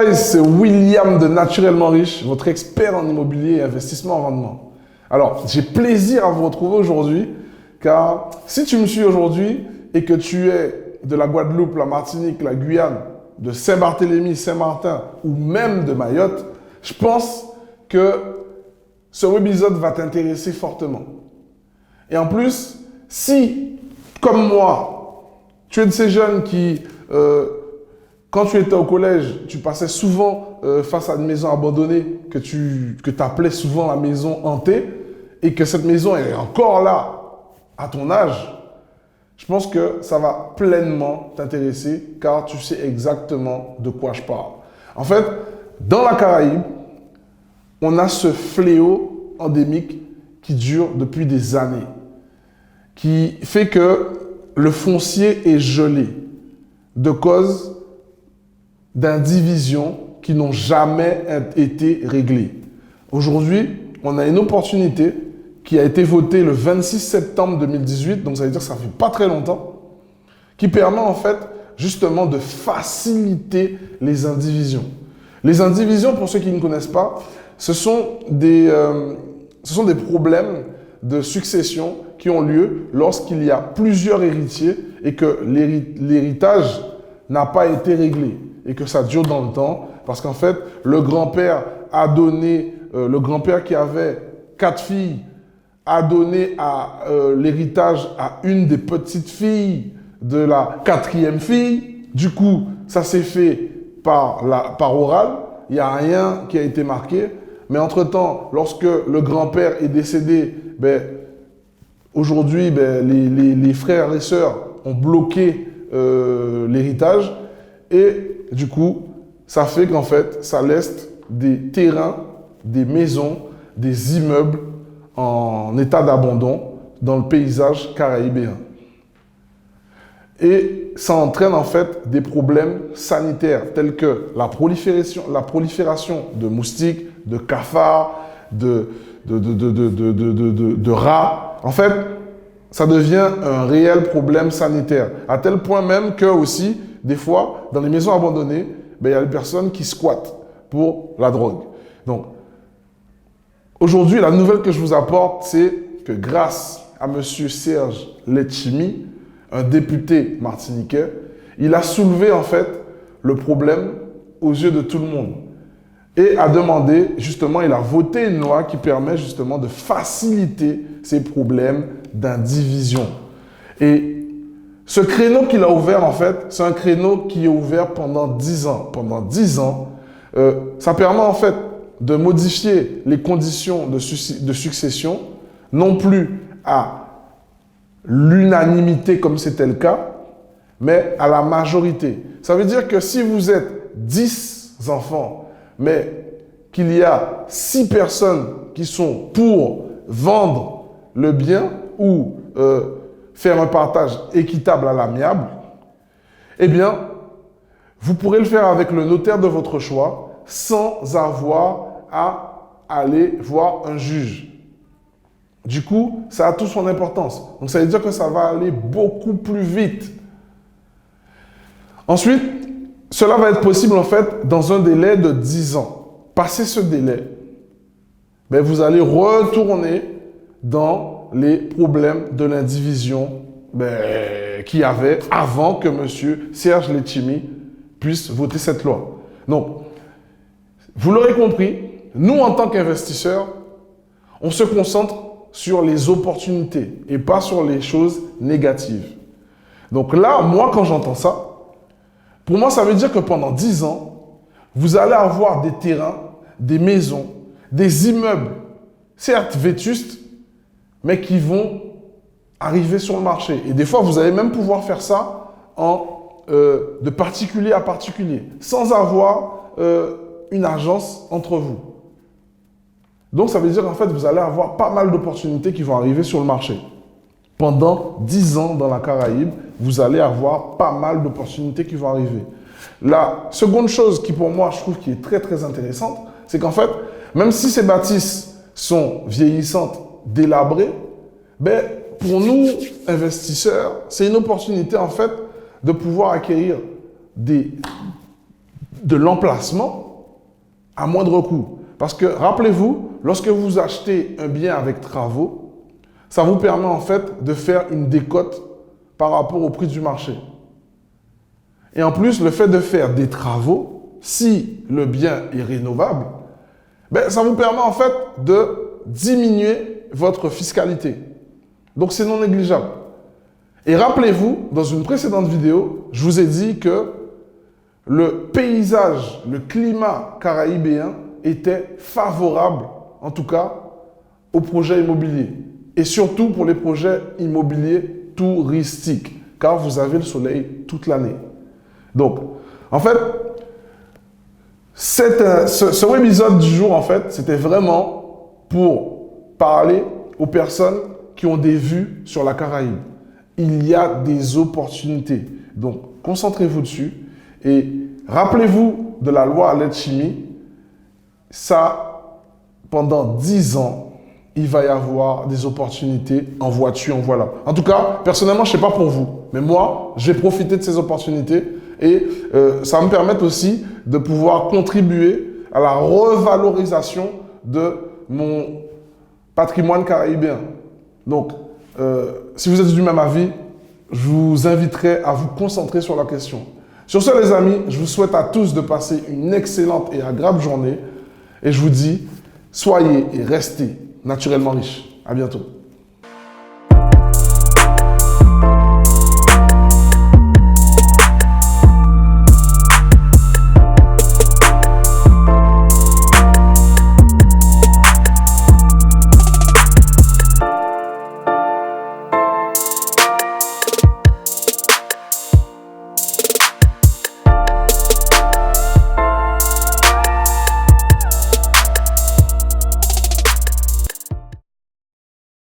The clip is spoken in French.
guys, c'est William de Naturellement Riche, votre expert en immobilier et investissement en rendement. Alors, j'ai plaisir à vous retrouver aujourd'hui, car si tu me suis aujourd'hui et que tu es de la Guadeloupe, la Martinique, la Guyane, de Saint-Barthélemy, Saint-Martin ou même de Mayotte, je pense que ce webisode va t'intéresser fortement. Et en plus, si, comme moi, tu es de ces jeunes qui, quand tu étais au collège, tu passais souvent face à une maison abandonnée que tu appelais souvent la maison hantée et que cette maison est encore là à ton âge, je pense que ça va pleinement t'intéresser car tu sais exactement de quoi je parle. En fait, dans la Caraïbe, on a ce fléau endémique qui dure depuis des années, qui fait que le foncier est gelé de cause d'indivisions qui n'ont jamais été réglées. Aujourd'hui, on a une opportunité qui a été votée le 26 septembre 2018, donc ça veut dire que ça ne fait pas très longtemps, qui permet en fait justement de faciliter les indivisions. Les indivisions, pour ceux qui ne connaissent pas, ce sont des problèmes de succession qui ont lieu lorsqu'il y a plusieurs héritiers et que l'héritage n'a pas été réglé et que ça dure dans le temps parce qu'en fait, le grand-père a donné, le grand-père qui avait 4 filles a donné l'héritage à une des petites filles de la 4e fille. Du coup, ça s'est fait par oral. Il n'y a rien qui a été marqué. Mais entre-temps, lorsque le grand-père est décédé, aujourd'hui, les frères et sœurs ont bloqué l'héritage. Et du coup, ça fait qu'en fait, ça laisse des terrains, des maisons, des immeubles en état d'abandon dans le paysage caraïbéen. Et ça entraîne en fait des problèmes sanitaires tels que la prolifération de moustiques, de cafards, de rats. En fait, ça devient un réel problème sanitaire. À tel point même que aussi, des fois, dans les maisons abandonnées, il y a des personnes qui squattent pour la drogue. Donc, aujourd'hui, la nouvelle que je vous apporte, c'est que grâce à M. Serge Letchimy, un député martiniquais, il a soulevé en fait le problème aux yeux de tout le monde et a demandé, justement, il a voté une loi qui permet justement de faciliter ces problèmes d'indivision. Et ce créneau qu'il a ouvert, en fait, c'est un créneau qui est ouvert pendant 10 ans. Pendant 10 ans, ça permet en fait de modifier les conditions de succession, non plus à l'unanimité comme c'était le cas, mais à la majorité. Ça veut dire que si vous êtes 10 enfants, mais qu'il y a 6 personnes qui sont pour vendre le bien ou faire un partage équitable à l'amiable, eh bien, vous pourrez le faire avec le notaire de votre choix sans avoir à aller voir un juge. Du coup, ça a toute son importance. Donc, ça veut dire que ça va aller beaucoup plus vite. Ensuite, cela va être possible en fait dans un délai de 10 ans. Passé ce délai, vous allez retourner dans les problèmes de l'indivision qu'il y avait avant que M. Serge Letchimy puisse voter cette loi. Donc, vous l'aurez compris, nous en tant qu'investisseurs, on se concentre sur les opportunités et pas sur les choses négatives. Donc là, moi, quand j'entends ça, pour moi, ça veut dire que pendant 10 ans, vous allez avoir des terrains, des maisons, des immeubles, certes vétustes, mais qui vont arriver sur le marché. Et des fois, vous allez même pouvoir faire ça de particulier à particulier, sans avoir une agence entre vous. Donc, ça veut dire qu'en fait, vous allez avoir pas mal d'opportunités qui vont arriver sur le marché. Pendant 10 ans dans la Caraïbe, vous allez avoir pas mal d'opportunités qui vont arriver. La seconde chose qui, pour moi, je trouve qui est très, très intéressante, c'est qu'en fait, même si ces bâtisses sont vieillissantes, délabrées, pour nous, investisseurs, c'est une opportunité, en fait, de pouvoir acquérir des de l'emplacement à moindre coût. Parce que, rappelez-vous, lorsque vous achetez un bien avec travaux, ça vous permet en fait de faire une décote par rapport au prix du marché. Et en plus, le fait de faire des travaux, si le bien est rénovable, ben, ça vous permet en fait de diminuer votre fiscalité. Donc, c'est non négligeable. Et rappelez-vous, dans une précédente vidéo, je vous ai dit que le paysage, le climat caraïbéen était favorable, en tout cas, aux projets immobiliers. Et surtout pour les projets immobiliers touristiques, car vous avez le soleil toute l'année. Donc, en fait, ce webisode du jour, en fait, c'était vraiment pour parler aux personnes qui ont des vues sur la Caraïbe. Il y a des opportunités. Donc, concentrez-vous dessus et rappelez-vous de la loi Letchimy. Ça, pendant 10 ans, il va y avoir des opportunités en voiture, en voilà. En tout cas, personnellement, je ne sais pas pour vous, mais moi, j'ai profité de ces opportunités et ça va me permettre aussi de pouvoir contribuer à la revalorisation de mon patrimoine caraïbéen. Donc, si vous êtes du même avis, je vous inviterai à vous concentrer sur la question. Sur ce, les amis, je vous souhaite à tous de passer une excellente et agréable journée. Et je vous dis, soyez et restez naturellement riches. À bientôt.